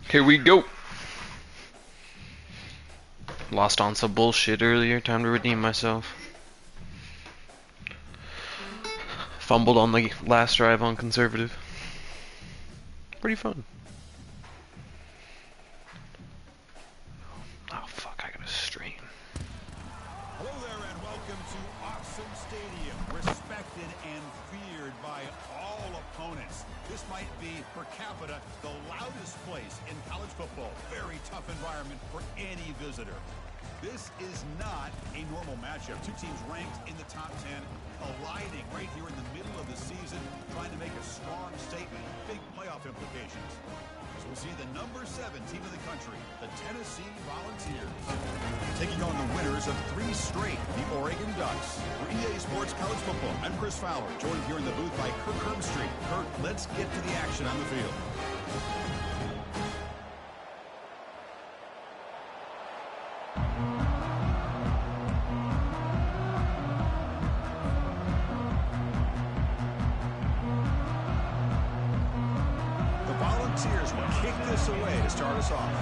Here we go. Lost on some bullshit earlier. Time to redeem myself. Fumbled on the last drive on conservative. Pretty fun. Oh fuck, I got a strain. Hello there and welcome to Awesome Stadium, respected and feared by all opponents. This might be, per capita, the loudest place in college football. Very tough environment for any visitor. This is not a normal matchup. Two teams ranked in the top 10, colliding right here in the middle of the season, trying to make a strong statement, big playoff implications. So we see the number 7 team in the country, the Tennessee Volunteers, taking on the winners of 3 straight, the Oregon Ducks. For EA Sports College Football, I'm Chris Fowler, joined here in the booth by Kirk Herbstreit. Kirk, let's get to the action on the field. Volunteers will kick this away to start us off.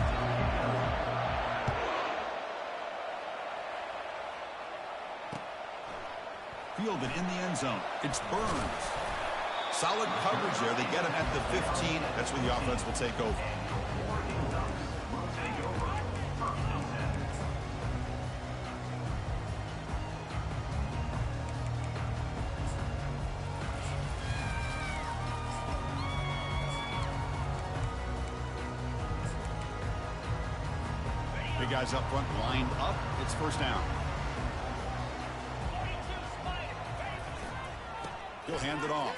Fielded in the end zone. It's Burns. Solid coverage there. They get him at the 15. That's where the offense will take over. Big guys up front lined up. It's first down. He'll hand it off.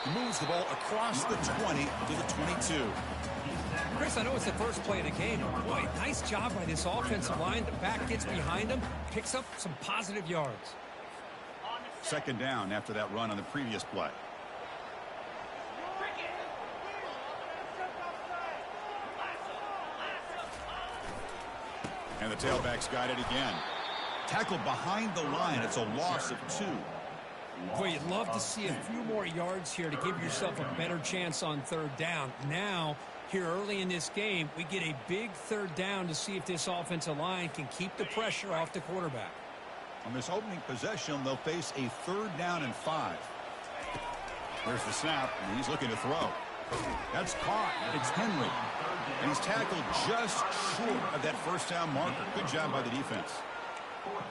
He moves the ball across the 20 to the 22. Chris, I know it's the first play of the game. Boy, nice job by this offensive line. The back gets behind him, picks up some positive yards. Second down after that run on the previous play. And the tailback's got it again. Tackled behind the line. It's a loss of 2. Boy, you'd love to see a few more yards here to give yourself a better chance on third down. Now, here early in this game, we get a big third down to see if this offensive line can keep the pressure off the quarterback. On this opening possession, they'll face a third down and 5. There's the snap, and he's looking to throw. That's caught. It's Henry. And he's tackled just short of that first down marker. Good job by the defense.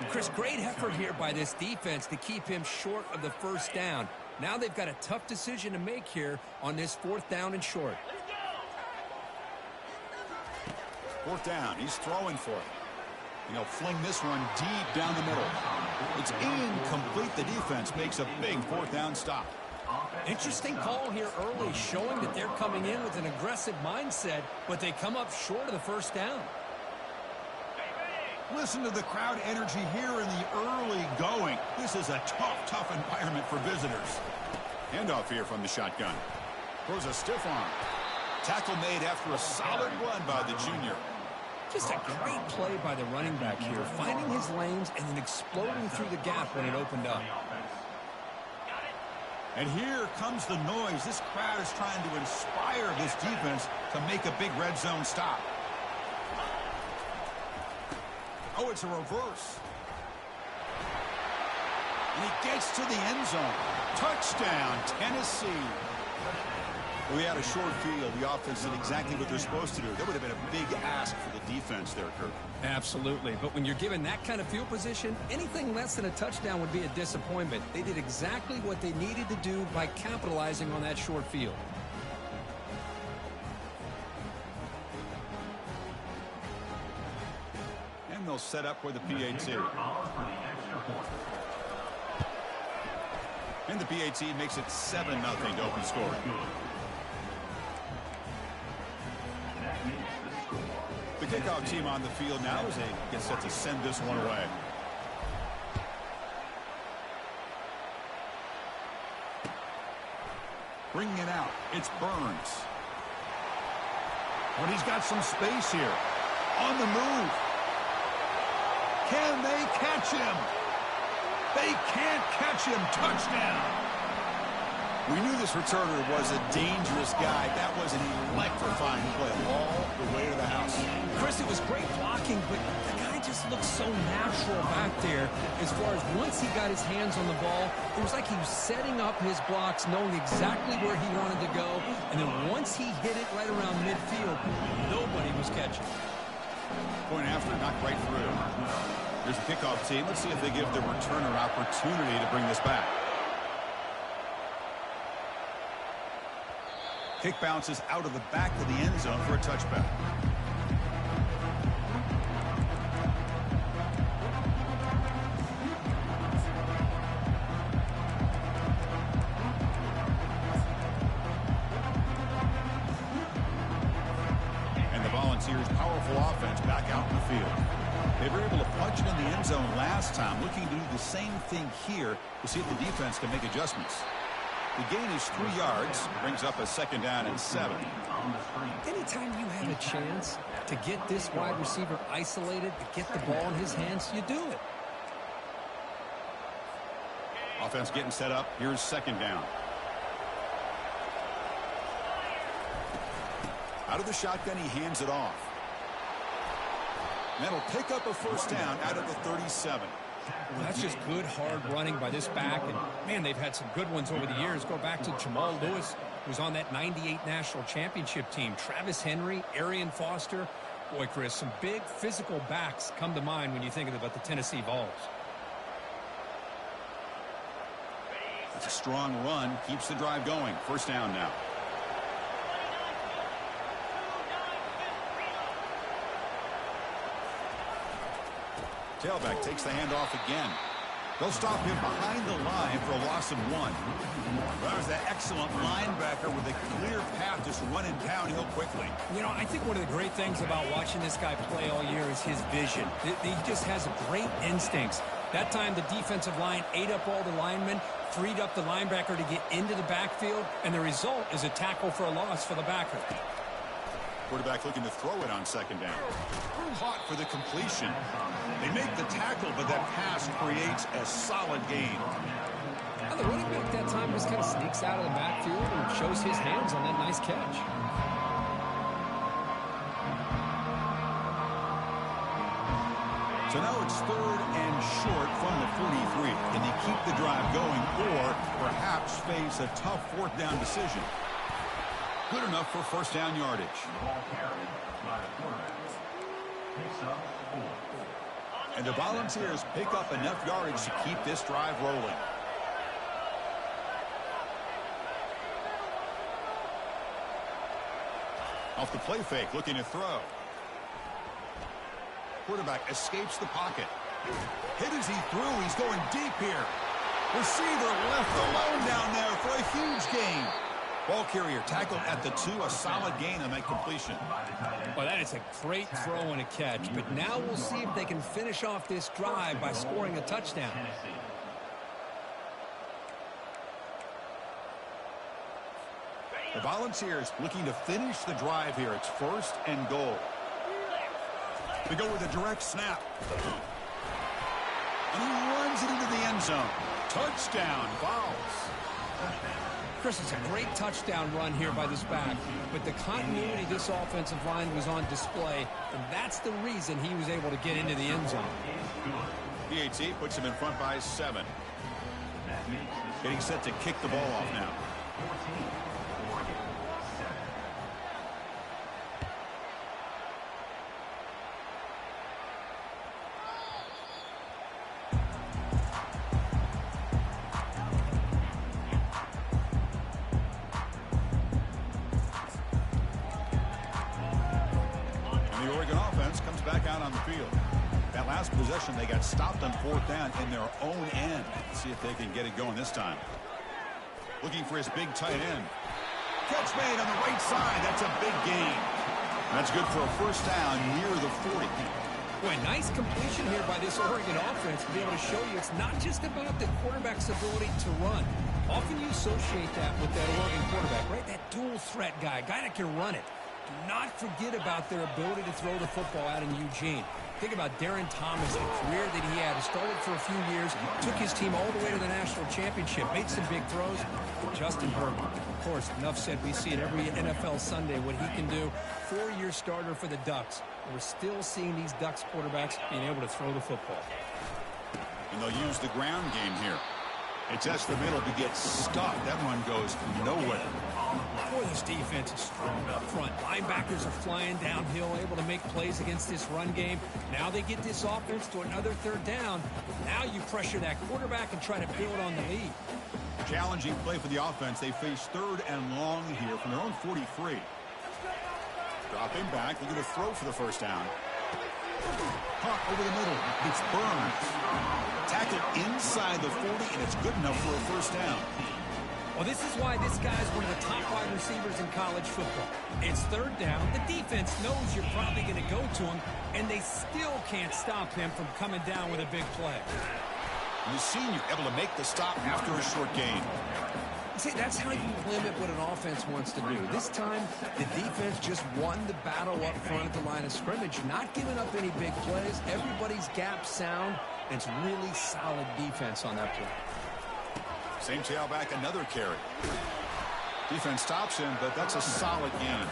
Chris, great effort here by this defense to keep him short of the first down. Now they've got a tough decision to make here on this 4th down and short. 4th down. He's throwing for it. And he'll fling this one deep down the middle. It's incomplete. The defense makes a big 4th down stop. Interesting call here early, showing that they're coming in with an aggressive mindset, but they come up short of the first down. Listen to the crowd energy here in the early going. This is a tough environment for visitors. Handoff here from the shotgun. Throws a stiff arm. Tackle made after a solid run by the junior. Just a great play by the running back here, finding his lanes and then exploding through the gap when it opened up. And here comes the noise. This crowd is trying to inspire this defense to make a big red zone stop. Oh, it's a reverse. And he gets to the end zone. Touchdown, Tennessee. We had a short field. The offense did exactly what they're supposed to do. That would have been a big ask for the defense there, Kirk. Absolutely. But when you're given that kind of field position, anything less than a touchdown would be a disappointment. They did exactly what they needed to do by capitalizing on that short field. And they'll set up for the PAT. And the PAT makes it 7-0 to open score. The kickoff team on the field now as they get set to send this one away. Bringing it out, it's Burns. But he's got some space here. On the move. Can they catch him? They can't catch him. Touchdown. We knew this returner was a dangerous guy. That was an electrifying play all the way to the house. Chris, it was great blocking, but the guy just looked so natural back there as far as once he got his hands on the ball, it was like he was setting up his blocks, knowing exactly where he wanted to go, and then once he hit it right around midfield, nobody was catching. Point after, knocked right through. There's the kickoff team. Let's see if they give the returner opportunity to bring this back. Kick bounces out of the back of the end zone for a touchback. And the Volunteers' powerful offense back out in the field. They were able to punch it in the end zone last time, looking to do the same thing here to see if the defense can make adjustments. The gain is 3 yards, brings up a 2nd down and 7. Anytime you have a chance to get this wide receiver isolated, to get the ball in his hands, you do it. Offense getting set up. Here's 2nd down. Out of the shotgun, he hands it off. And that'll pick up a 1st down out of the 37. Well, that's just good, hard running by this back. And, man, they've had some good ones over the years. Go back to Jamal Lewis, who was on that 98 national championship team. Travis Henry, Arian Foster. Boy, Chris, some big physical backs come to mind when you think about the Tennessee Vols. It's a strong run. Keeps the drive going. 1st down now. Tailback takes the handoff again. They'll stop him behind the line for a loss of 1. That was that excellent linebacker with a clear path just running downhill quickly. You know, I think one of the great things about watching this guy play all year is his vision. He just has great instincts. That time, the defensive line ate up all the linemen, freed up the linebacker to get into the backfield, and the result is a tackle for a loss for the backer. Quarterback looking to throw it on 2nd down. Caught for the completion. They make the tackle, but that pass creates a solid gain. Well, the running back that time just kind of sneaks out of the backfield and shows his hands on that nice catch. So now it's 3rd and short from the 43. Can they keep the drive going or perhaps face a tough 4th down decision? Good enough for 1st down yardage. And the Volunteers pick up enough yardage to keep this drive rolling. Off the play fake, looking to throw. Quarterback escapes the pocket. Hit as he threw. He's going deep here. Receiver left alone down there for a huge gain. Ball carrier tackled at the 2, a solid gain on that completion. Well, that is a great throw and a catch, but now we'll see if they can finish off this drive by scoring a touchdown. The Volunteers looking to finish the drive here. It's 1st and goal. They go with a direct snap. And he runs it into the end zone. Touchdown, Vols. Chris, it's a great touchdown run here by this back, but the continuity of this offensive line was on display, and that's the reason he was able to get into the end zone. PAT puts him in front by 7. Getting set to kick the ball off now. Possession, they got stopped on 4th down in their own end. Let's see if they can get it going this time. Looking for his big tight end. Catch made on the right side. That's a big gain. That's good for a 1st down near the 40. Boy, nice completion here by this Oregon offense to be able to show you it's not just about the quarterback's ability to run. Often you associate that with that Oregon quarterback, right? That dual threat guy that can run it. Do not forget about their ability to throw the football out in Eugene. Think about Darren Thomas, the career that he had. He started for a few years, took his team all the way to the national championship, made some big throws. Justin Herbert, of course, enough said. We see it every NFL Sunday what he can do. 4-year starter for the Ducks. And we're still seeing these Ducks quarterbacks being able to throw the football. And they'll use the ground game here. It tests the middle to get stuck. That one goes nowhere. Boy, this defense is strong up front. Linebackers are flying downhill, able to make plays against this run game. Now they get this offense to another third down. Now you pressure that quarterback and try to build on the lead. Challenging play for the offense. They face 3rd and long here from their own 43. Dropping back. They're going to throw for the first down. Puck over the middle. It's Burns. Tackle inside the 40, and it's good enough for a first down. Well, this is why this guy's one of the top wide receivers in college football. It's 3rd down. The defense knows you're probably going to go to him, and they still can't stop him from coming down with a big play. The senior able to make the stop after a short gain. See, that's how you limit what an offense wants to do. This time, the defense just won the battle up front at the line of scrimmage, not giving up any big plays. Everybody's gap sound, and it's really solid defense on that play. Same tailback, another carry. Defense stops him, but that's a solid gain.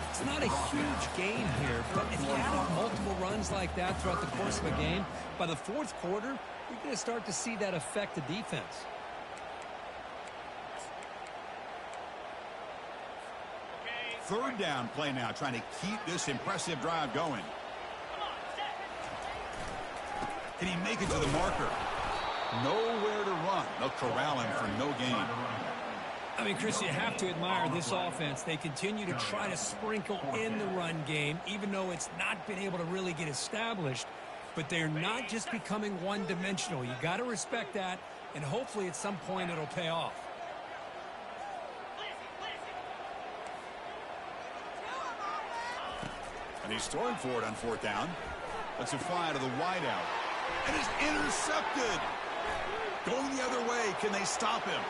It's not a huge gain here, but if you have multiple runs like that throughout the course of a game, by the 4th quarter, you're going to start to see that affect the defense. Third down play now, trying to keep this impressive drive going. Can he make it to the marker? Nowhere to run. They'll corral him for no gain. I mean, Chris, you have to admire this offense. They continue to try to sprinkle in the run game, even though it's not been able to really get established. But they're not just becoming one-dimensional. You got to respect that, and hopefully at some point it'll pay off. And he's throwing for it on 4th down. Lets it fly to the wideout. And it's intercepted. Going the other way. Can they stop him?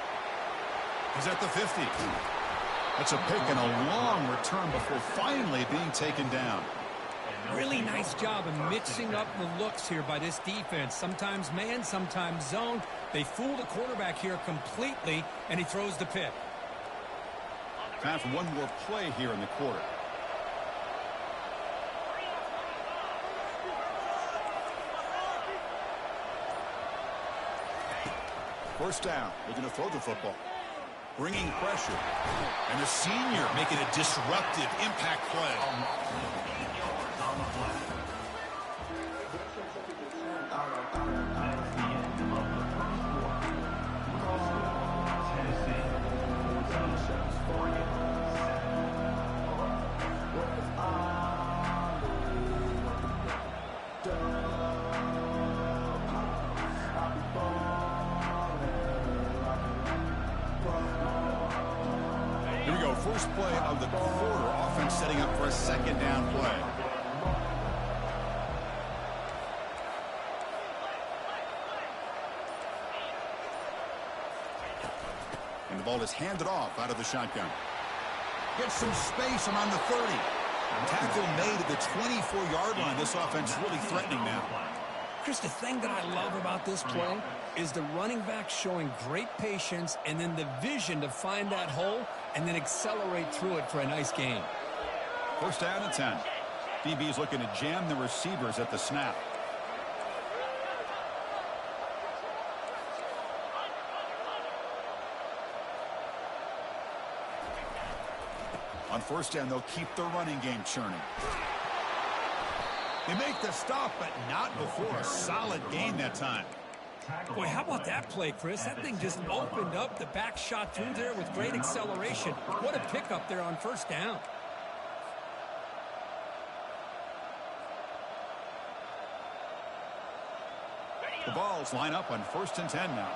He's at the 50. That's a pick and a long return before finally being taken down. Really nice job of mixing up the looks here by this defense. Sometimes man, sometimes zone. They fool the quarterback here completely, and he throws the pick. Time for one more play here in the quarter. First down. They're going to throw the football. Bringing pressure. And the senior making a disruptive impact play. Here we go, first play of the quarter. Offense setting up for a 2nd down play. And the ball is handed off out of the shotgun. Gets some space around the 30. Tackle made at the 24-yard line. This offense really threatening now. Chris, the thing that I love about this play is the running back showing great patience and then the vision to find that hole and then accelerate through it for a nice gain. First down and 10. DB's looking to jam the receivers at the snap. On first down, they'll keep the running game churning. They make the stop, but not before a solid gain that time. Boy, how about that play, Chris? That thing just opened up. The back shot through there with great acceleration. What a pickup there on first down. The Vols line up on 1st and 10 now.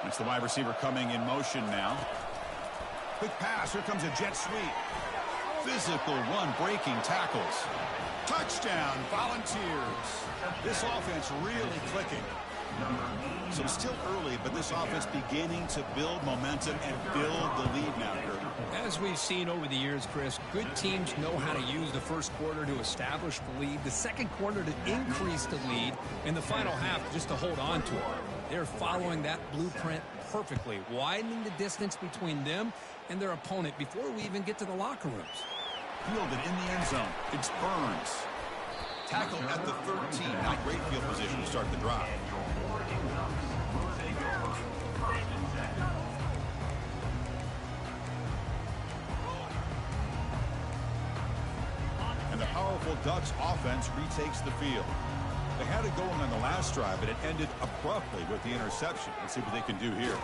It's the wide receiver coming in motion now. Quick pass. Here comes a jet sweep. Physical run, breaking tackles. Touchdown, Volunteers. This offense really clicking. So still early, but this offense beginning to build momentum and build the lead now, Kurt. As we've seen over the years, Chris, good teams know how to use the first quarter to establish the lead, the second quarter to increase the lead, and the final half just to hold on to it. They're following that blueprint perfectly, widening the distance between them and their opponent before we even get to the locker rooms. Fielded in the end zone. It's Burns. Tackled at the 13. Not great field position to start the drive. And the powerful Ducks offense retakes the field. They had it going on the last drive, but it ended abruptly with the interception. Let's see what they can do here.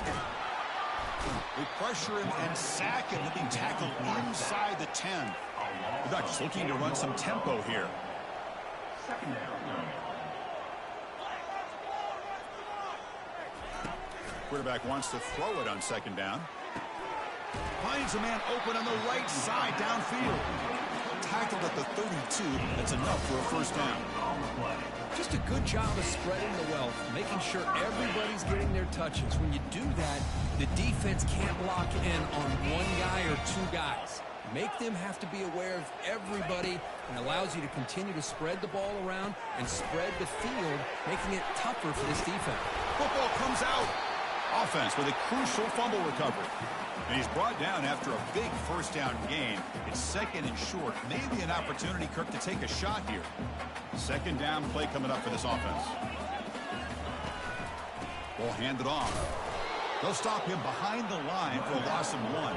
They pressure him and sack him to be tackled inside the 10. The Ducks looking to run some tempo here. Quarterback wants to throw it on second down. Finds a man open on the right side downfield. Tackled at the 32. That's enough for a first down. Just a good job of spreading the wealth, making sure everybody's getting their touches. When you do that, the defense can't lock in on one guy or two guys. Make them have to be aware of everybody, and allows you to continue to spread the ball around and spread the field, making it tougher for this defense. Football comes out. Offense with a crucial fumble recovery. And he's brought down after a big first down gain. It's second and short. Maybe an opportunity, Kirk, to take a shot here. Second down play coming up for this offense. Ball handed off. They'll stop him behind the line for a loss of 1.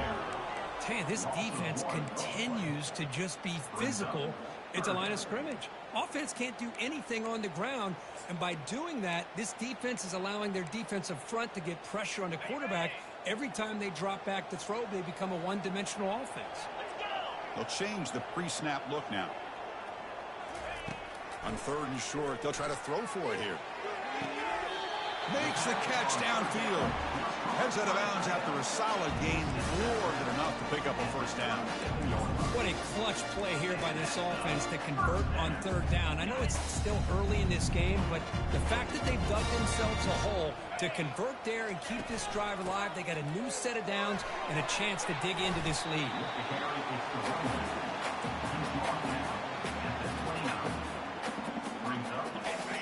Tell you, this defense continues to just be physical at the line of scrimmage. Offense can't do anything on the ground, and by doing that, this defense is allowing their defensive front to get pressure on the quarterback. Every time they drop back to throw, they become a one-dimensional offense. They'll change the pre-snap look now. On third and short, they'll try to throw for it here. Makes the catch downfield. Heads out of bounds after a solid gain, more than enough to pick up a first down. What a clutch play here by this offense to convert on third down. I know it's still early in this game, but the fact that they've dug themselves a hole to convert there and keep this drive alive, they got a new set of downs and a chance to dig into this lead.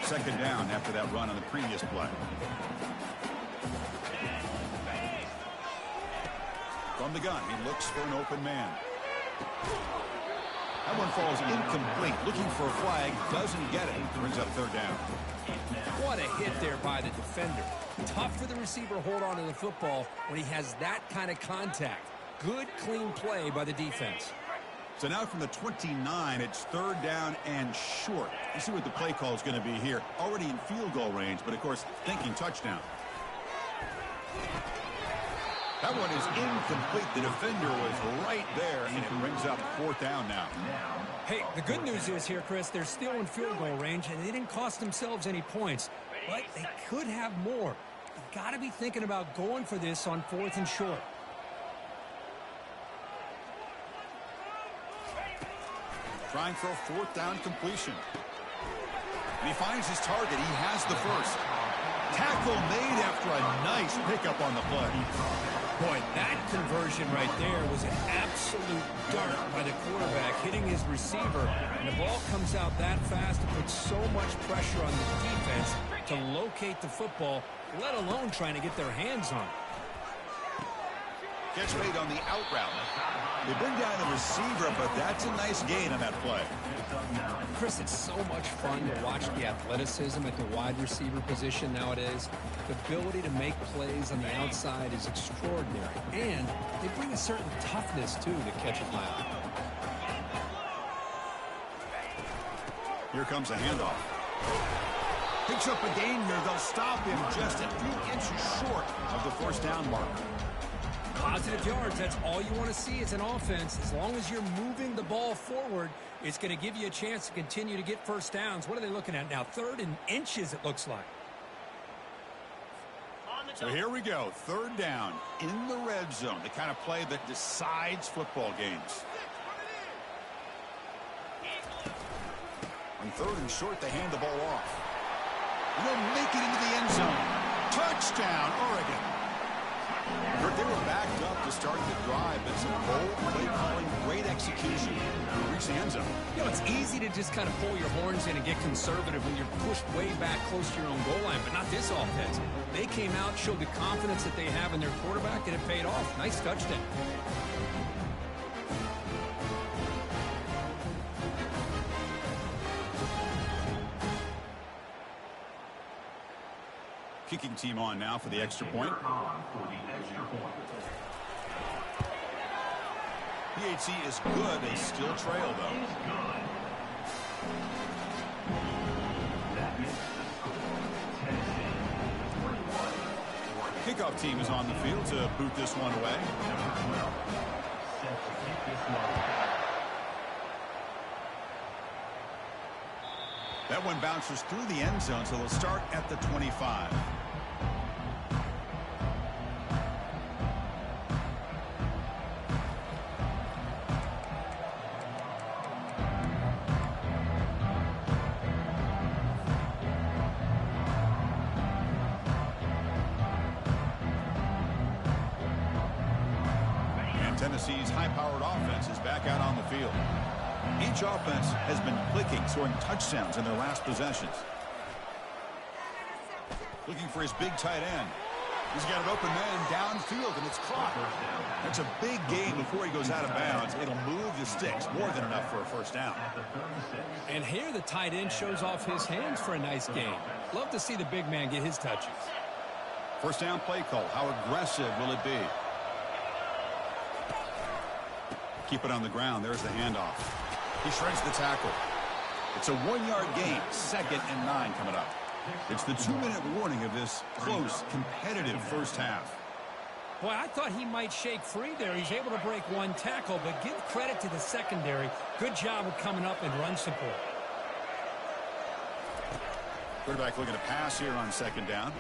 Second down after that run on the previous play. From the gun, he looks for an open man. That one falls incomplete. Looking for a flag, doesn't get it. Brings up third down. What a hit there by the defender. Tough for the receiver to hold on to the football when he has that kind of contact. Good, clean play by the defense. So now from the 29, it's third down and short. You see what the play call is going to be here. Already in field goal range, but of course, thinking touchdown. That one is incomplete. The defender was right there, and it brings up fourth down now. Hey, the good news is here, Chris, they're still in field goal range, and they didn't cost themselves any points. But they could have more. You've got to be thinking about going for this on fourth and short. Trying for a fourth down completion. And he finds his target. He has the first. Tackle made after a nice pickup on the play. Boy, that conversion right there was an absolute dart by the quarterback hitting his receiver. And the ball comes out that fast to put so much pressure on the defense to locate the football, let alone trying to get their hands on it. Catch made on the out route. They bring down the receiver, but that's a nice gain on that play. Chris, it's so much fun to watch the athleticism at the wide receiver position nowadays. The ability to make plays on the outside is extraordinary. And they bring a certain toughness, too, to catch a line. Here comes a handoff. Picks up a gain here. They'll stop him just a few inches short of the first down marker. Positive yards, that's all you want to see as an offense. As long as you're moving the ball forward, it's going to give you a chance to continue to get first downs. What are they looking at now? Third and inches, it looks like. So here we go. Third down in the red zone. The kind of play that decides football games. On third and short, they hand the ball off. And they'll make it into the end zone. Touchdown, Oregon. Kurt, they were backed up to start the drive, but some bold play calling, great execution to reach the end zone. You know, it's easy to just kind of pull your horns in and get conservative when you're pushed way back close to your own goal line, but not this offense. They came out, showed the confidence that they have in their quarterback, and it paid off. Nice touchdown. Kicking team on now for the extra point. PHC is good. They still trail, though. Kickoff team is on the field to boot this one away. That one bounces through the end zone, so they'll start at the 25. And Tennessee's high-powered offense is back out on the field. Each offense has been clicking, scoring touchdowns in their last possessions. Looking for his big tight end. He's got an open man downfield, and it's caught. That's a big gain before he goes out of bounds. It'll move the sticks, more than enough for a first down. And here the tight end shows off his hands for a nice gain. Love to see the big man get his touches. First down play call. How aggressive will it be? Keep it on the ground. There's the handoff. He shreds the tackle. It's a 1-yard gain. 2nd and 9 coming up. It's the 2-minute warning of this close, competitive first half. Boy, I thought he might shake free there. He's able to break one tackle, but give credit to the secondary. Good job of coming up and run support. Quarterback looking to pass here on 2nd down.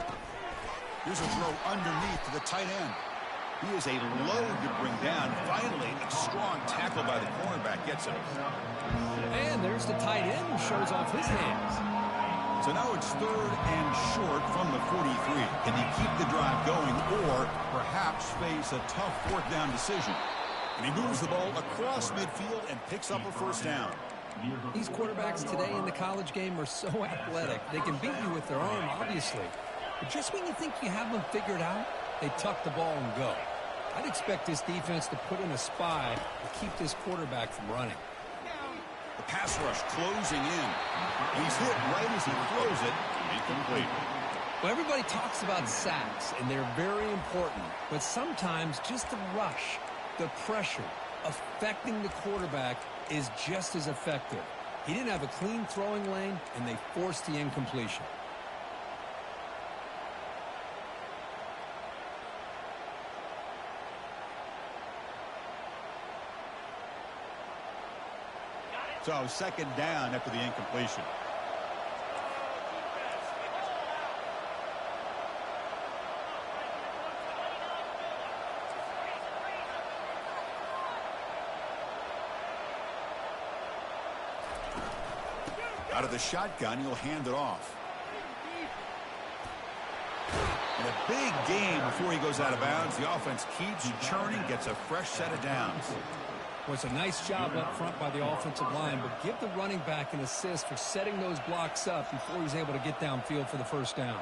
Here's a throw underneath to the tight end. He is a load to bring down. Finally, a strong tackle by the cornerback gets him. And there's the tight end who shows off his hands. So now it's 3rd and short from the 43. Can he keep the drive going or perhaps face a tough 4th down decision? And he moves the ball across midfield and picks up a first down. These quarterbacks today in the college game are so athletic. They can beat you with their arm, obviously. But just when you think you have them figured out, they tuck the ball and go. I'd expect this defense to put in a spy to keep this quarterback from running. The pass rush closing in. He's hit right as he throws it. Incomplete. Well, everybody talks about sacks, and they're very important. But sometimes just the rush, the pressure, affecting the quarterback is just as effective. He didn't have a clean throwing lane, and they forced the incompletion. So 2nd down after the incompletion. Out of the shotgun, he'll hand it off. And a big gain before he goes out of bounds. The offense keeps churning, gets a fresh set of downs. Well, it's a nice job up front by the offensive line, but give the running back an assist for setting those blocks up before he's able to get downfield for the first down.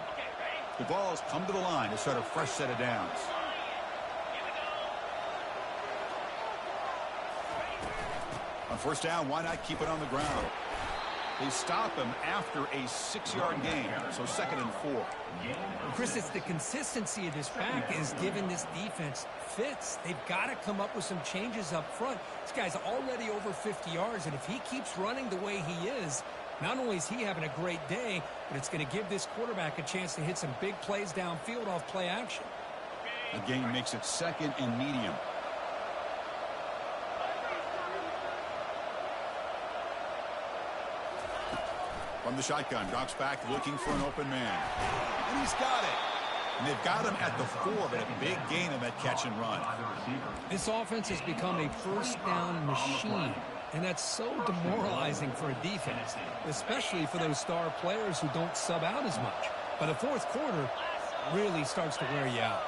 The Vols come to the line to start a fresh set of downs. On first down, why not keep it on the ground? They stop him after a 6-yard gain, so 2nd and 4. Chris, it's the consistency of this back is giving this defense fits. They've got to come up with some changes up front. This guy's already over 50 yards, and if he keeps running the way he is, not only is he having a great day, but it's going to give this quarterback a chance to hit some big plays downfield off play action. The gain makes it 2nd and medium. From the shotgun, drops back looking for an open man. And he's got it. And they've got him at the 4, but a big gain on that catch and run. This offense has become a first down machine. And that's so demoralizing for a defense, especially for those star players who don't sub out as much. But the fourth quarter really starts to wear you out.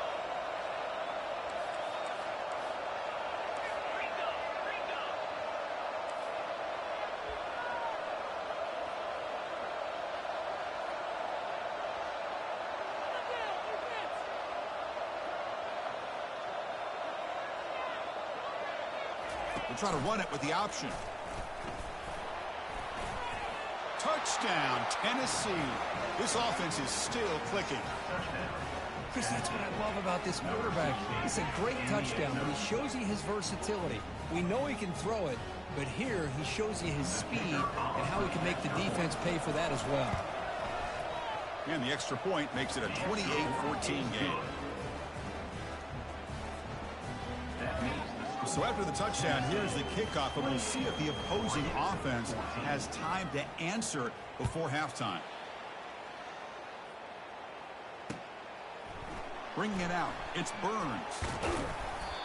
We'll try to run it with the option. Touchdown, Tennessee. This offense is still clicking. Chris, that's what I love about this quarterback. It's a great touchdown, but he shows you his versatility. We know he can throw it, but here he shows you his speed and how he can make the defense pay for that as well. And the extra point makes it a 28-14 game. So after the touchdown, here's the kickoff, and we'll see if the opposing offense has time to answer before halftime. Bringing it out, it's Burns.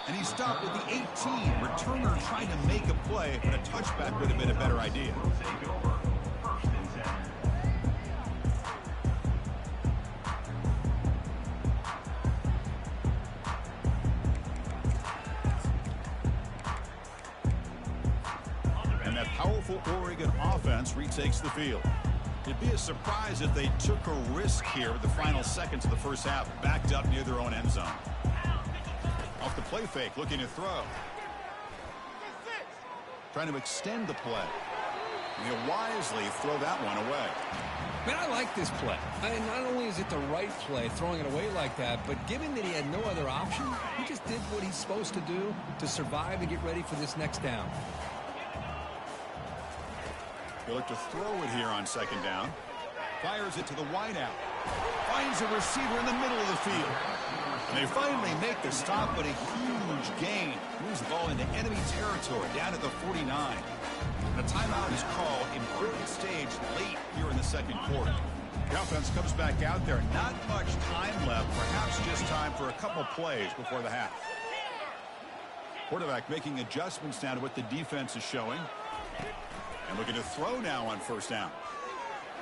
And he's stopped with the 18. Returner trying to make a play, but a touchback would have been a better idea. And that powerful Oregon offense retakes the field. It'd be a surprise if they took a risk here with the final seconds of the first half, backed up near their own end zone. Off the play fake, looking to throw. Trying to extend the play. And he'll wisely throw that one away. Man, I like this play. Not only is it the right play, throwing it away like that, but given that he had no other option, he just did what he's supposed to do to survive and get ready for this next down. He'll look to throw it here on second down. Fires it to the wideout. Finds a receiver in the middle of the field. And they finally make the stop, but a huge gain. Moves the ball into enemy territory, down at the 49. And a timeout is called, important stage late here in the second quarter. The offense comes back out there. Not much time left, perhaps just time for a couple plays before the half. Quarterback making adjustments now to what the defense is showing. And looking to throw now on first down.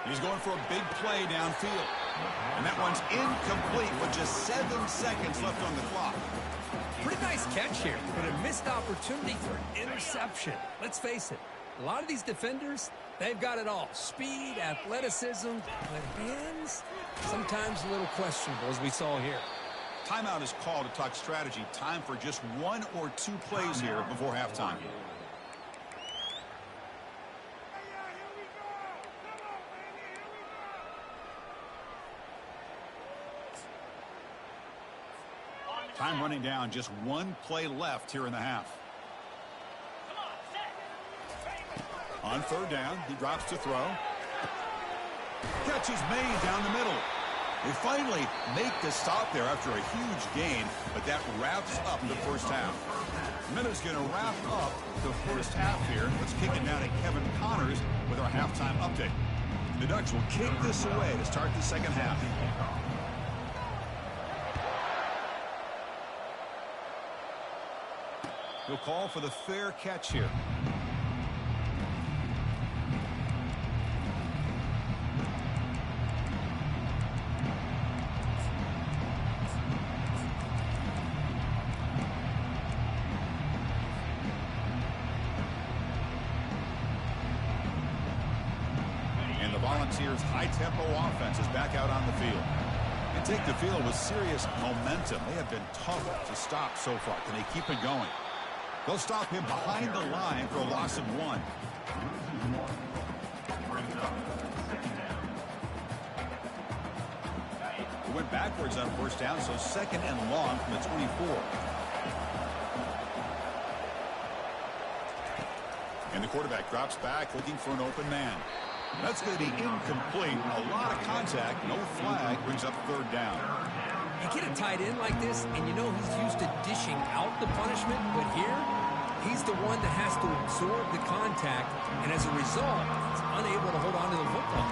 He's going for a big play downfield. And that one's incomplete with just 7 seconds left on the clock. Pretty nice catch here, but a missed opportunity for an interception. Let's face it, a lot of these defenders, they've got it all. Speed, athleticism, but hands, sometimes a little questionable, as we saw here. Timeout is called to talk strategy. Time for just 1 or 2 plays here before halftime. Time running down, just 1 play left here in the half. On third down, he drops to throw. Catch is made down the middle. They finally make the stop there after a huge gain, but that wraps up the first half. Minutes going to wrap up the first half here. Let's kick it down to Kevin Connors with our halftime update. The Ducks will kick this away to start the second half. He'll call for the fair catch here. And the Volunteers' high-tempo offense is back out on the field. And take the field with serious momentum. They have been tough to stop so far. Can they keep it going? They'll stop him behind the line for a loss of 1. He went backwards on first down, so second and long from the 24. And the quarterback drops back looking for an open man. That's going to be incomplete. A lot of contact, no flag, brings up third down. You get a tight end like this, and you know he's used to dishing out the punishment, but here, he's the one that has to absorb the contact, and as a result, he's unable to hold on to the football.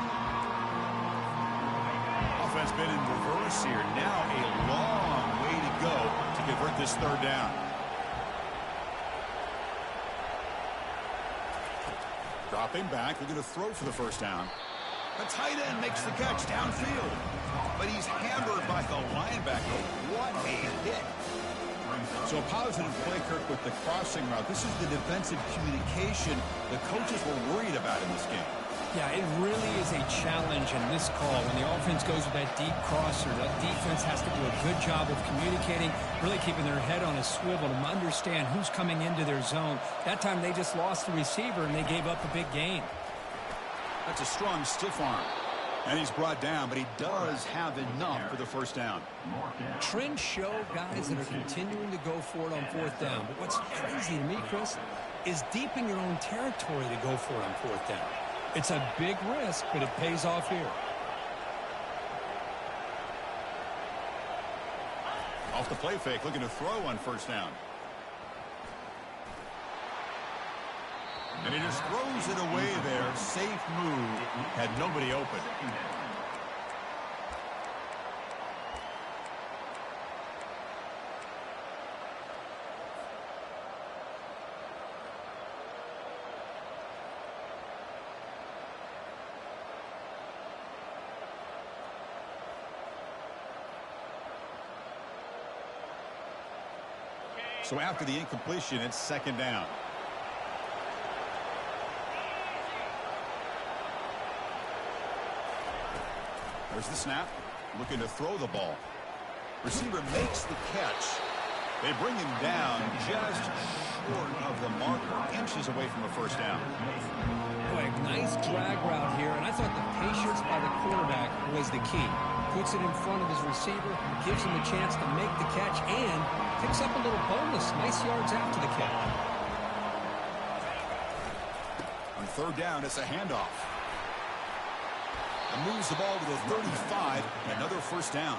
Offense been in reverse here. Now a long way to go to convert this third down. Dropping back, they're going to throw for the first down. The tight end makes the catch downfield, but he's hammered by the linebacker. What a hit. So a positive play, Kirk, with the crossing route. This is the defensive communication the coaches were worried about in this game. Yeah, it really is a challenge in this call. When the offense goes with that deep crosser, that defense has to do a good job of communicating, really keeping their head on a swivel to understand who's coming into their zone. That time they just lost the receiver and they gave up a big gain. That's a strong stiff arm. And he's brought down, but he does have enough for the first down. Trends show guys that are continuing to go for it on fourth down. But what's crazy to me, Chris, is deep in your own territory to go for it on fourth down. It's a big risk, but it pays off here. Off the play fake, looking to throw on first down. And he just throws it away there. Safe move. Had nobody open. So after the incompletion, it's second down. There's the snap. Looking to throw the ball. Receiver makes the catch. They bring him down just short of the marker, inches away from a first down. Boy, nice drag route here, and I thought the patience by the quarterback was the key. Puts it in front of his receiver, gives him a chance to make the catch, and picks up a little bonus. Nice yards after the catch. On third down, it's a handoff. And moves the ball to the 35, and another first down.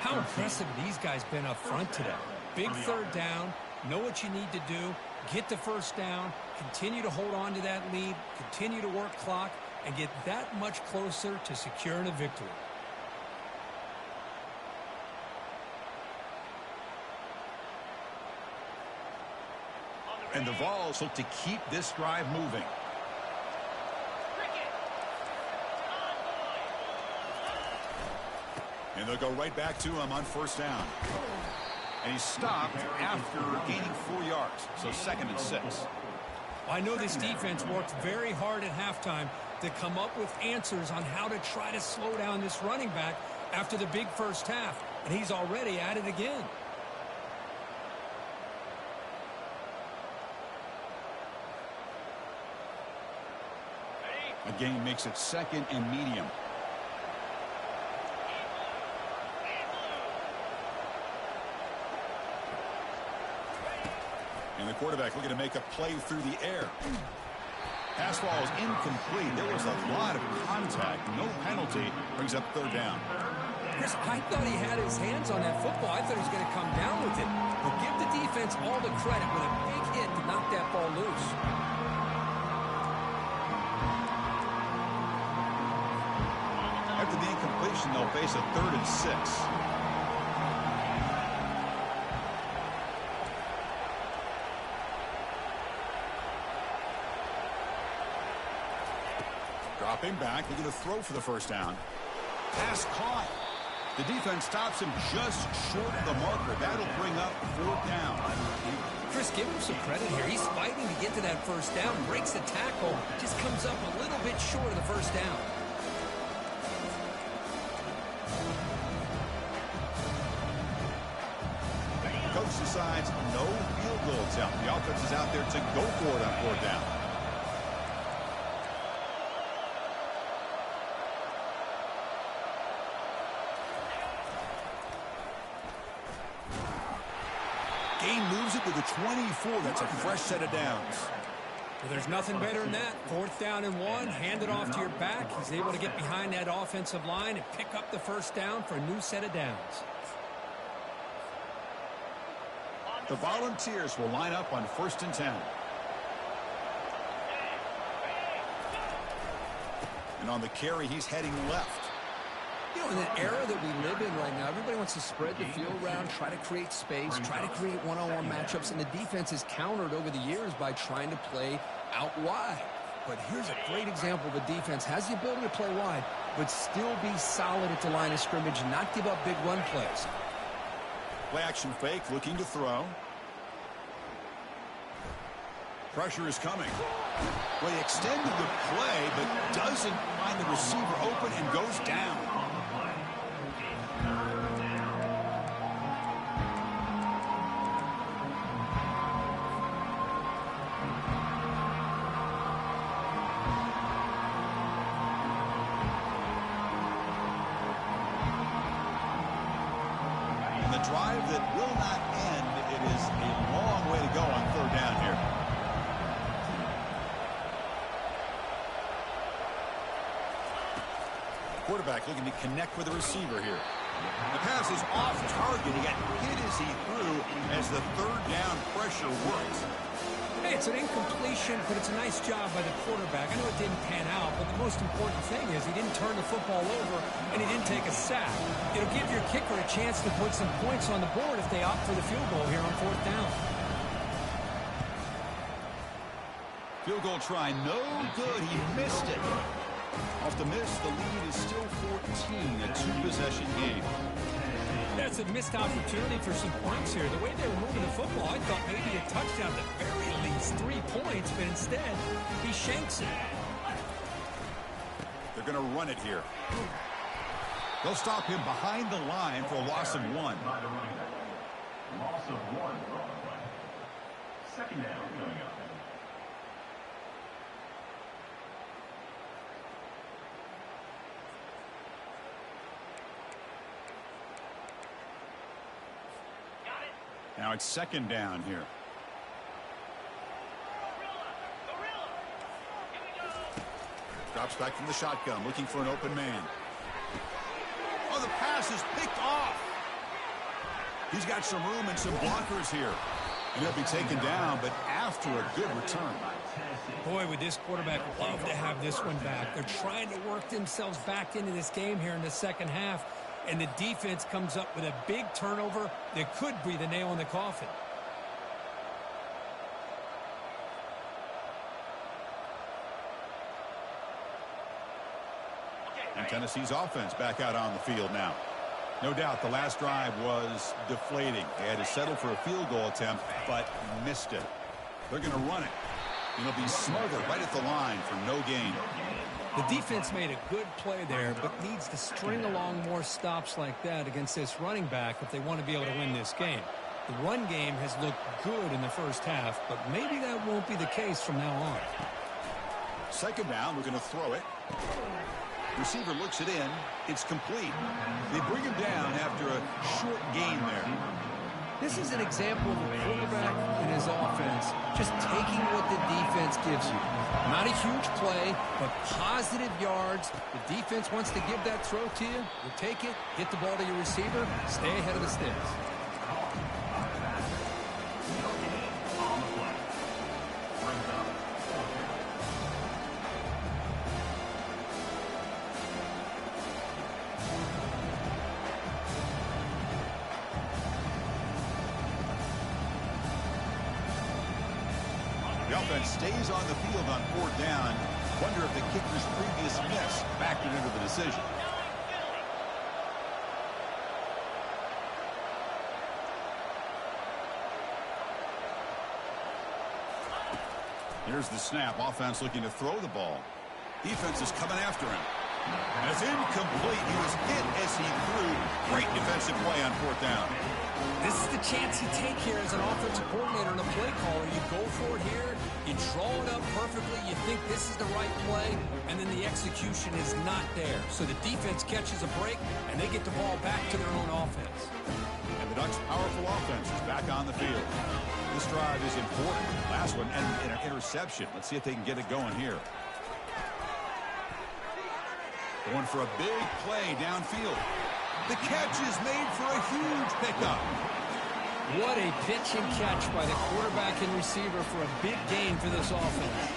How impressive these guys been up front today. Big third down, know what you need to do, get the first down, continue to hold on to that lead, continue to work clock, and get that much closer to securing a victory. And the Vols look to keep this drive moving. And they'll go right back to him on first down. And he's stopped after gaining 4 yards. So 2nd and 6. I know this defense worked very hard at halftime to come up with answers on how to try to slow down this running back after the big first half. And he's already at it again. Again, makes it 2nd and medium. And the quarterback looking to make a play through the air. Pass ball is incomplete. There was a lot of contact. No penalty. Brings up third down. Chris, I thought he had his hands on that football. I thought he was going to come down with it. But give the defense all the credit with a big hit to knock that ball loose. After the incompletion, they'll face a 3rd and 6. Dropping back, they're going to throw for the first down. Pass caught. The defense stops him just short of the marker. That'll bring up 4th down. Chris, give him some credit here. He's fighting to get to that first down, breaks the tackle, just comes up a little bit short of the first down. Coach decides no field goal attempt. The offense is out there to go for it on 4th down. Gain moves it to the 24. That's a fresh set of downs. Well, there's nothing better than that. 4th down and 1, hand it off to your back. He's able to get behind that offensive line and pick up the first down for a new set of downs. The Volunteers will line up on 1st and 10. And on the carry, he's heading left. You know, in the era that we live in right now, everybody wants to spread the field around, try to create space, try to create one-on-one matchups, and the defense is countered over the years by trying to play out wide. But here's a great example of a defense has the ability to play wide, but still be solid at the line of scrimmage and not give up big run plays. Play action fake, looking to throw. Pressure is coming. Well, he extended the play, but doesn't find the receiver open and goes down. And the drive that will not end, it is a long way to go on third down here. Quarterback looking to connect with the receiver here. The pass is off target. He got hit as he threw as the third down pressure works. Hey, it's an incompletion, but it's a nice job by the quarterback. I know it didn't pan out, but the most important thing is he didn't turn the football over and he didn't take a sack. It'll give your kicker a chance to put some points on the board if they opt for the field goal here on fourth down. Field goal try, no good. He missed it. Off the miss, the lead is still 14, a two-possession game. That's a missed opportunity for some points here. The way they were moving the football, I thought maybe a touchdown, at the very least 3 points, but instead, he shanks it. They're going to run it here. They'll stop him behind the line for a loss of 1. Loss of 1. Second down coming up. Now it's second down here. Drops back from the shotgun, looking for an open man. Oh, the pass is picked off. He's got some room and some blockers here. And he'll be taken down, but after a good return. Boy, would this quarterback love to have this one back. They're trying to work themselves back into this game here in the second half. And the defense comes up with a big turnover that could be the nail in the coffin. And Tennessee's offense back out on the field now. No doubt the last drive was deflating. They had to settle for a field goal attempt, but missed it. They're going to run it. And it'll be smothered right at the line for no gain. The defense made a good play there, but needs to string along more stops like that against this running back if they want to be able to win this game. The run game has looked good in the first half, but maybe that won't be the case from now on. Second down, we're going to throw it. Receiver looks it in. It's complete. They bring him down after a short gain there. This is an example of a quarterback and his offense just taking what the defense gives you. Not a huge play, but positive yards. The defense wants to give that throw to you. You take it, get the ball to your receiver, stay ahead of the sticks. The offense stays on the field on fourth down. Wonder if the kicker's previous miss factored into the decision. Here's the snap. Offense looking to throw the ball. Defense is coming after him. And it's incomplete. He was hit as he threw. Great defensive play on fourth down. This is the chance you take here as an offensive coordinator and a play caller. You go for it here, you draw it up perfectly, you think this is the right play, and then the execution is not there. So the defense catches a break, and they get the ball back to their own offense. And the Ducks' powerful offense is back on the field. This drive is important. Last one, and an interception. Let's see if they can get it going here. Going for a big play downfield. The catch is made for a huge pickup. What a pitch and catch by the quarterback and receiver for a big gain for this offense.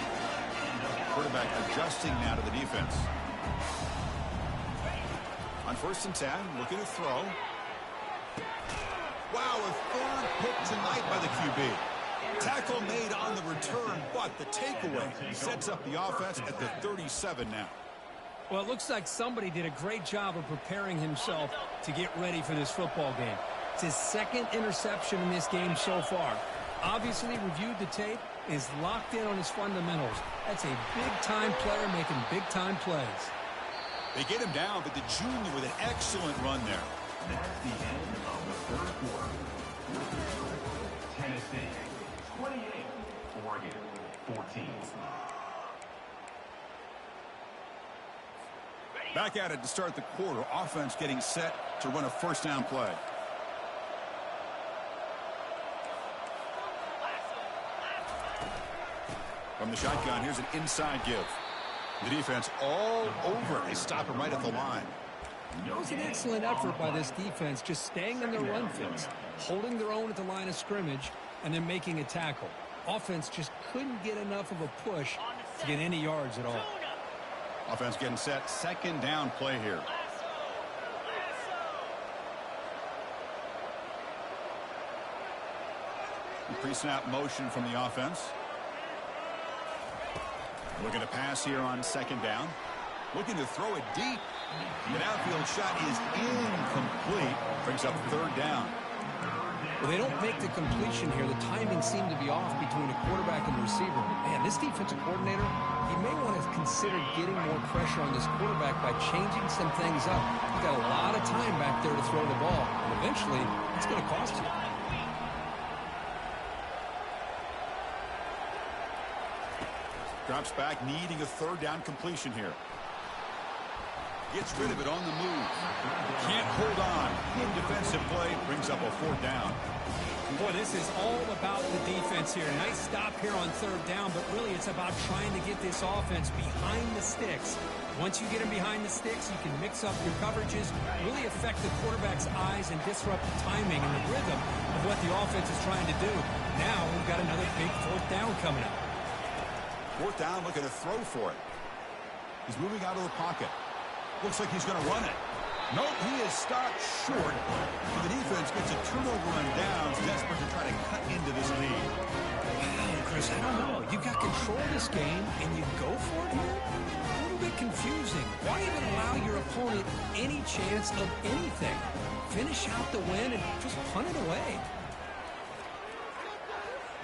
Quarterback adjusting now to the defense. On 1st and 10, looking to throw. Wow, a third pick tonight by the QB. Tackle made on the return, but the takeaway sets up the offense at the 37 now. Well, it looks like somebody did a great job of preparing himself to get ready for this football game. It's his second interception in this game so far. Obviously reviewed the tape, is locked in on his fundamentals. That's a big-time player making big-time plays. They get him down, but the junior with an excellent run there. That's the end of the first quarter. Tennessee, 28. Oregon, 14. Back at it to start the quarter. Offense getting set to run a first down play. From the shotgun, here's an inside give. The defense all over. They stop him right at the line. It was an excellent effort by this defense, just staying in their run fits, holding their own at the line of scrimmage, and then making a tackle. Offense just couldn't get enough of a push to get any yards at all. Offense getting set. Second down play here. Pre-snap motion from the offense. Looking to pass here on second down. Looking to throw it deep. The downfield shot is incomplete. Brings up third down. Well, they don't make the completion here. The timing seemed to be off between a quarterback and the receiver. Man, this defensive coordinator, he may want to consider getting more pressure on this quarterback by changing some things up. He's got a lot of time back there to throw the ball. And eventually, it's going to cost you. Drops back, needing a third down completion here. Gets rid of it on the move. Can't hold on. Good defensive play. Brings up a fourth down. Boy, this is all about the defense here. Nice stop here on third down, but really it's about trying to get this offense behind the sticks. Once you get them behind the sticks, you can mix up your coverages, really affect the quarterback's eyes and disrupt the timing and the rhythm of what the offense is trying to do. Now we've got another big fourth down coming up. Fourth down, looking to throw for it. He's moving out of the pocket. Looks like he's going to run it. Nope, he is stopped short. The defense gets a turnover on downs, desperate to try to cut into this lead. Chris, I don't know. You got control of this game, and you go for it here? A little bit confusing. Why even allow your opponent any chance of anything? Finish out the win and just punt it away.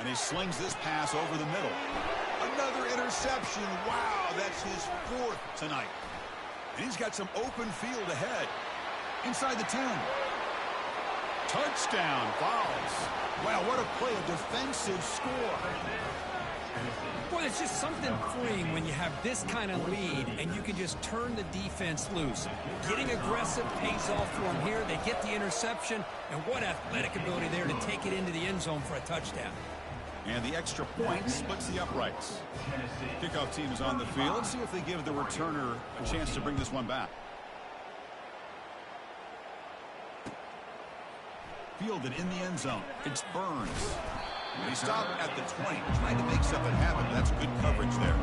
And he slings this pass over the middle. Another interception. Wow, that's his fourth tonight. And he's got some open field ahead. Inside the 10. Touchdown, Vols. Wow, what a play, a defensive score. Boy, it's just something freeing when you have this kind of lead and you can just turn the defense loose. Getting aggressive pays off for them here. They get the interception, and what athletic ability there to take it into the end zone for a touchdown. And the extra point splits the uprights. Kickoff team is on the field. Let's see if they give the returner a chance to bring this one back. Fielded in the end zone. It's Burns. They stop at the 20, trying to make something happen. That's good coverage there.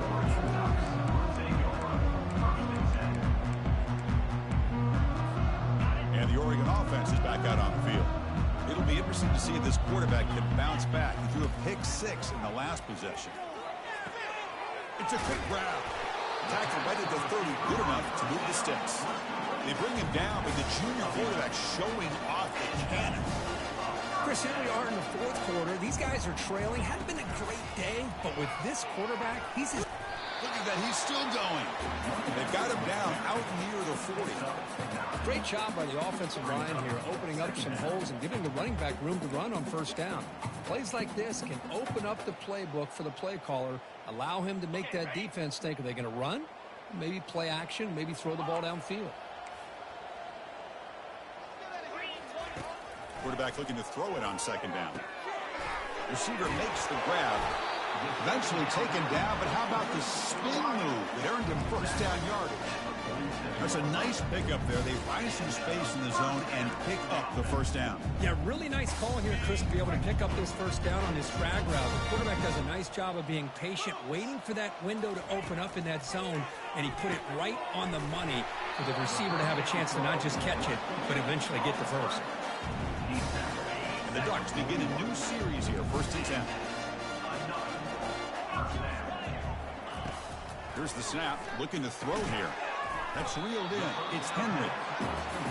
And the Oregon offense is back out on the field. It'll be interesting to see if this quarterback can bounce back. He threw a pick-6 in the last possession. It's a quick grab. Tackle right at the 30, good enough to move the sticks. They bring him down, but the junior quarterback showing off the cannon. Chris, here we are in the fourth quarter. These guys are trailing. Hadn't been a great day, but with this quarterback, he's as... Look at that, he's still going. They've got him down out near the 40. Great job by the offensive line here, opening up some holes and giving the running back room to run on first down. Plays like this can open up the playbook for the play caller, allow him to make that defense think, are they going to run? Maybe play action, maybe throw the ball downfield. Quarterback looking to throw it on second down. Receiver makes the grab. Eventually taken down, but how about the spin move that earned him first down yardage? That's a nice pickup there. They find some space in the zone and pick up the first down. Yeah, really nice call here, Chris, to be able to pick up this first down on this drag route. The quarterback does a nice job of being patient, waiting for that window to open up in that zone, and he put it right on the money for the receiver to have a chance to not just catch it, but eventually get the 1st. And the Ducks begin a new series here, 1st and 10. Here's the snap, looking to throw here. That's reeled in. It's Henry.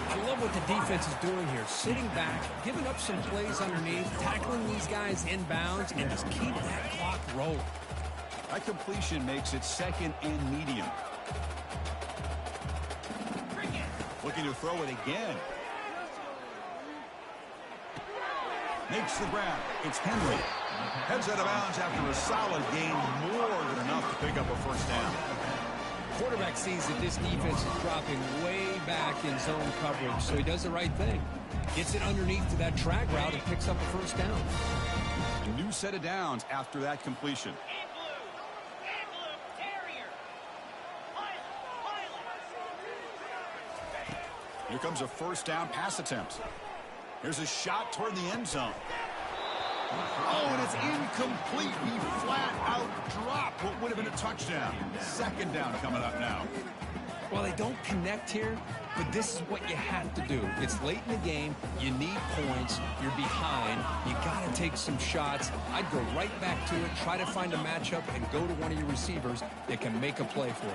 I love what the defense is doing here. Sitting back, giving up some plays underneath, tackling these guys inbounds, and just keep that clock rolling. That completion makes it second and medium. Looking to throw it again. Makes the grab. It's Henry. Heads out of bounds after a solid gain, more than enough to pick up a first down. Quarterback sees that this defense is dropping way back in zone coverage, so he does the right thing. Gets it underneath to that drag route and picks up a first down. A new set of downs after that completion. Here comes a first down pass attempt. Here's a shot toward the end zone. Oh, and it's incomplete. He flat out dropped what would have been a touchdown. Second down coming up now. Well, they don't connect here, but this is what you have to do. It's late in the game. You need points. You're behind. You got to take some shots. I'd go right back to it, try to find a matchup, and go to one of your receivers that can make a play for you.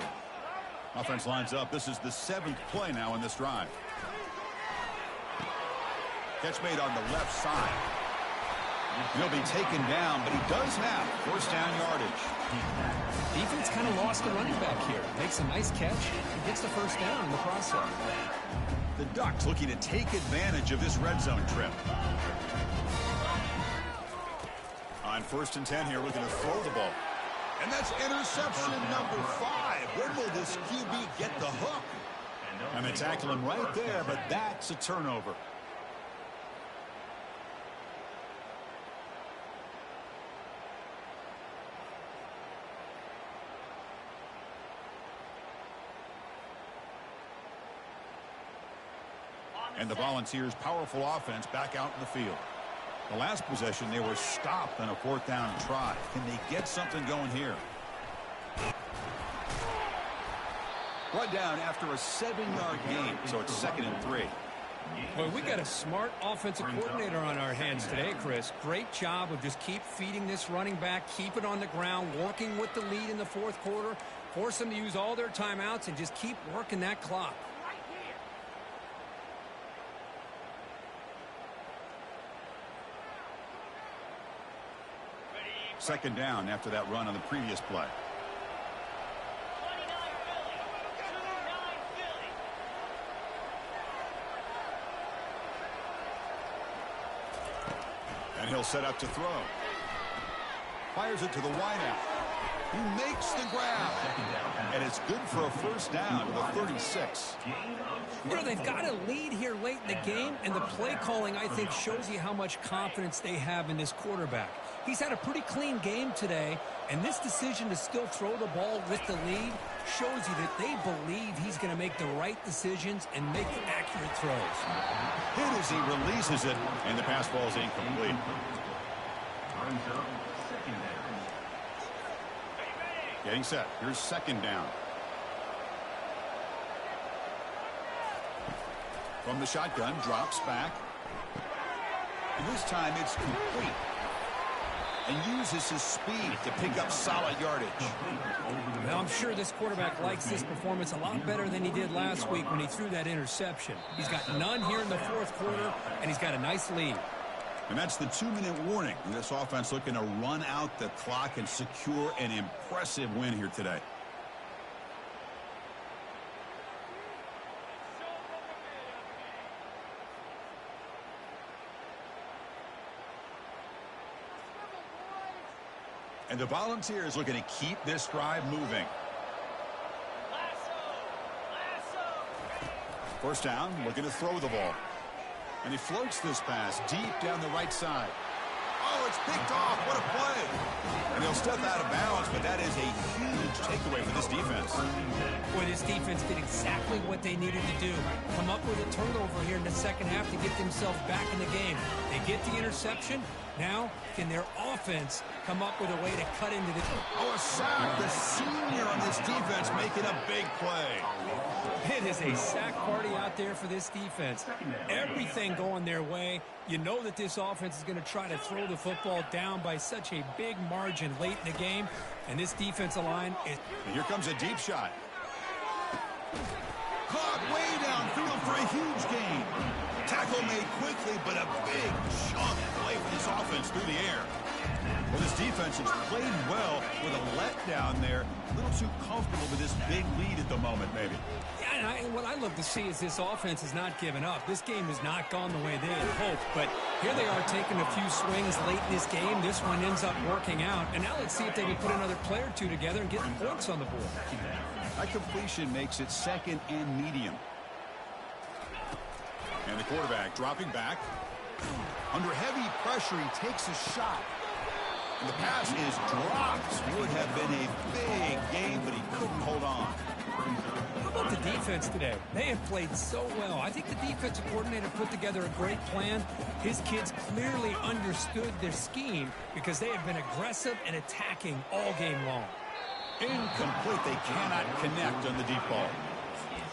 Offense lines up. This is the 7th play now in this drive. Catch made on the left side. He'll be taken down, but he does have first down yardage. Defense kind of lost the running back here. Makes a nice catch and gets the first down in the process. The Ducks looking to take advantage of this red zone trip. On 1st and 10 here, looking to throw the ball. And that's interception number 5. When will this QB get the hook? And they tackle him right there, but that's a turnover. And the Volunteers' powerful offense back out in the field. The last possession, they were stopped on a 4th down try. Can they get something going here? Brought down after a 7-yard gain, so it's 2nd and 3. Well, we got a smart offensive coordinator on our hands today, Chris. Great job of just keep feeding this running back, keep it on the ground, working with the lead in the 4th quarter, force them to use all their timeouts, and just keep working that clock. Second down after that run on the previous play. And he'll set up to throw. Fires it to the wideout. He makes the grab. And it's good for a first down to the 36. You know, they've got a lead here late in the game, and the play calling, I think, shows you how much confidence they have in this quarterback. He's had a pretty clean game today, and this decision to still throw the ball with the lead shows you that they believe he's going to make the right decisions and make accurate throws. Hit as he releases it, and the pass ball is incomplete. Getting set. Here's 2nd down. From the shotgun, drops back. And this time it's complete. And uses his speed to pick up solid yardage. Now, I'm sure this quarterback likes this performance a lot better than he did last week when he threw that interception. He's got none here in the 4th quarter, and he's got a nice lead. And that's the 2-minute warning. This offense looking to run out the clock and secure an impressive win here today. And the Volunteers looking to keep this drive moving. First down, looking to throw the ball. And he floats this pass deep down the right side. Oh, it's picked off. What a play. And he'll step out of bounds, but that is a huge takeaway for this defense. Boy, this defense did exactly what they needed to do. Come up with a turnover here in the second half to get themselves back in the game. They They get the interception. Now, can their offense come up with a way to cut into the... Oh, a sack. The senior on this defense making a big play. It is a sack party out there for this defense. Everything going their way. You know that this offense is going to try to throw the football down by such a big margin late in the game. And this defensive line is... And here comes a deep shot. Caught way downfield for a huge gain. Tackle made quickly, but a big chunk play for this offense through the air. Well, this defense has played well with a letdown there. A little too comfortable with this big lead at the moment, maybe. Yeah, and what I love to see is this offense has not given up. This game has not gone the way they had hoped, but here they are taking a few swings late in this game. This one ends up working out, and now let's see if they can put another play or two together and get points on the board. That completion makes it second and medium. And the quarterback dropping back. Under heavy pressure, he takes a shot. And the pass is dropped. Would have been a big game, but he couldn't hold on. How about the defense today? They have played so well. I think the defensive coordinator put together a great plan. His kids clearly understood their scheme because they have been aggressive and attacking all game long. Incomplete. They cannot connect on the deep ball.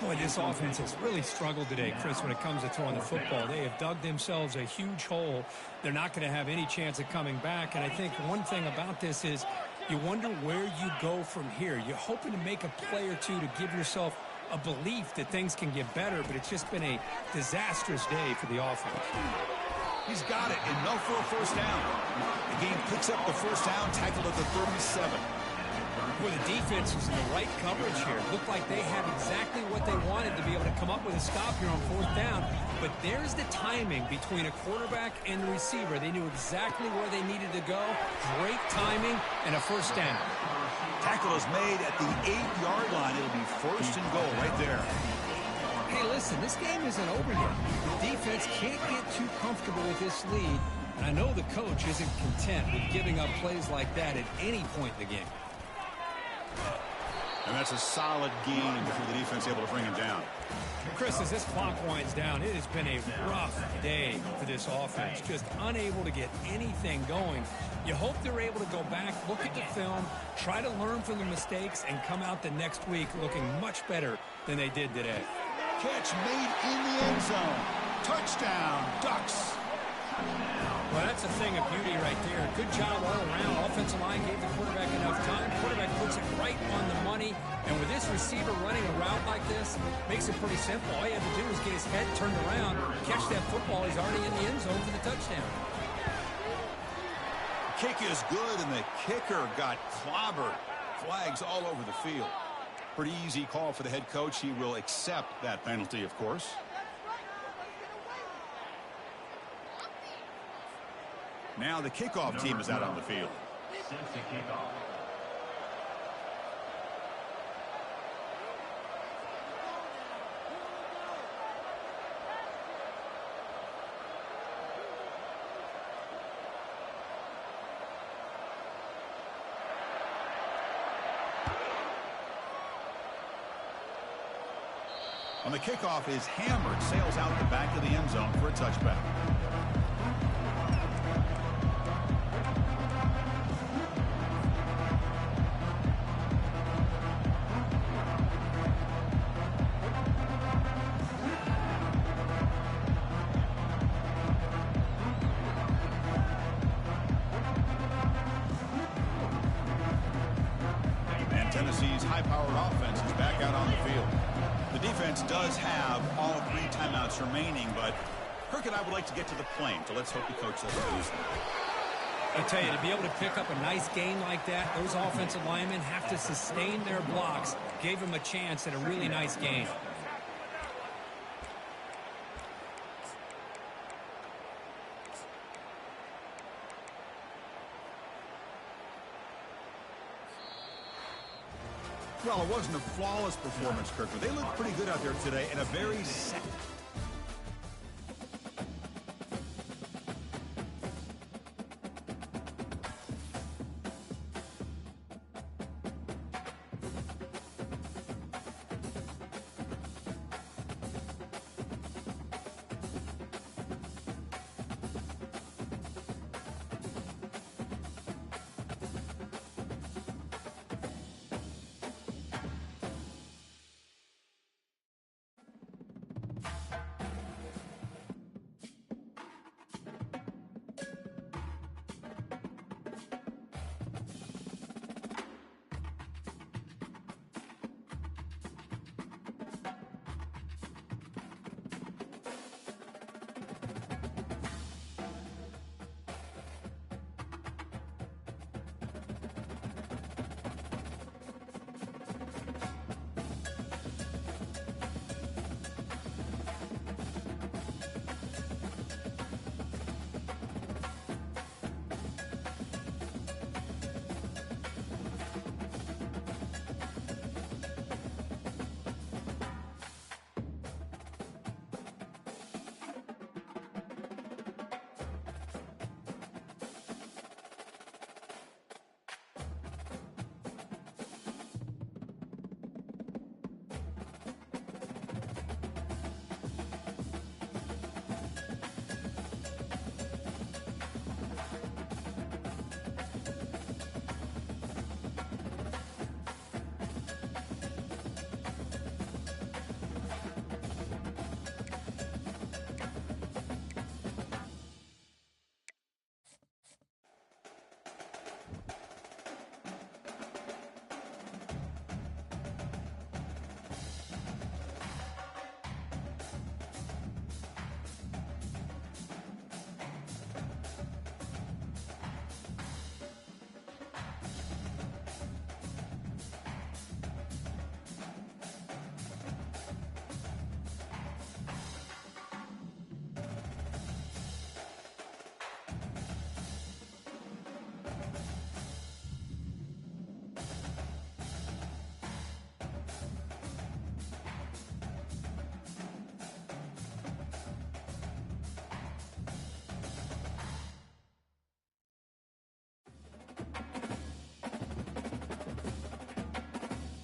Boy, this offense has really struggled today, Chris, when it comes to throwing the football. They have dug themselves a huge hole. They're not going to have any chance of coming back. And I think one thing about this is you wonder where you go from here. You're hoping to make a play or two to give yourself a belief that things can get better, but it's just been a disastrous day for the offense. He's got it, enough for a first down. The game picks up the first down, tackled at the 37. Well, the defense is in the right coverage here. It looked like they had exactly what they wanted to be able to come up with a stop here on fourth down. But there's the timing between a quarterback and the receiver. They knew exactly where they needed to go. Great timing and a first down. Tackle is made at the 8-yard line. It'll be first and goal right there. Hey, listen, this game isn't over yet. The defense can't get too comfortable with this lead. And I know the coach isn't content with giving up plays like that at any point in the game. And that's a solid gain before the defense able to bring him down. Chris, as this clock winds down, it has been a rough day for this offense. Just unable to get anything going. You hope they're able to go back, look at the film, try to learn from the mistakes, and come out the next week looking much better than they did today. Catch made in the end zone. Touchdown, Ducks. Well, that's a thing of beauty right there. Good job all around. Offensive line gave the quarterback enough time. Quarterback puts it right on the money. And with this receiver running a route like this, makes it pretty simple. All you have to do is get his head turned around, catch that football. He's already in the end zone for the touchdown. Kick is good, and the kicker got clobbered. Flags all over the field. Pretty easy call for the head coach. He will accept that penalty, of course. Now the kickoff team is out on the field. Set to kickoff. On the kickoff is hammered, sails out the back of the end zone for a touchback. And Tennessee's high-powered offense is back out on the field. The defense does have all 3 timeouts remaining, but Kirk and I would like to get to the plane, so let's hope the coach doesn't lose them. I tell you, to be able to pick up a nice game like that, those offensive linemen have to sustain their blocks. Gave them a chance at a really nice game. Well, it wasn't a flawless performance, Kirk, but they looked pretty good out there today in a very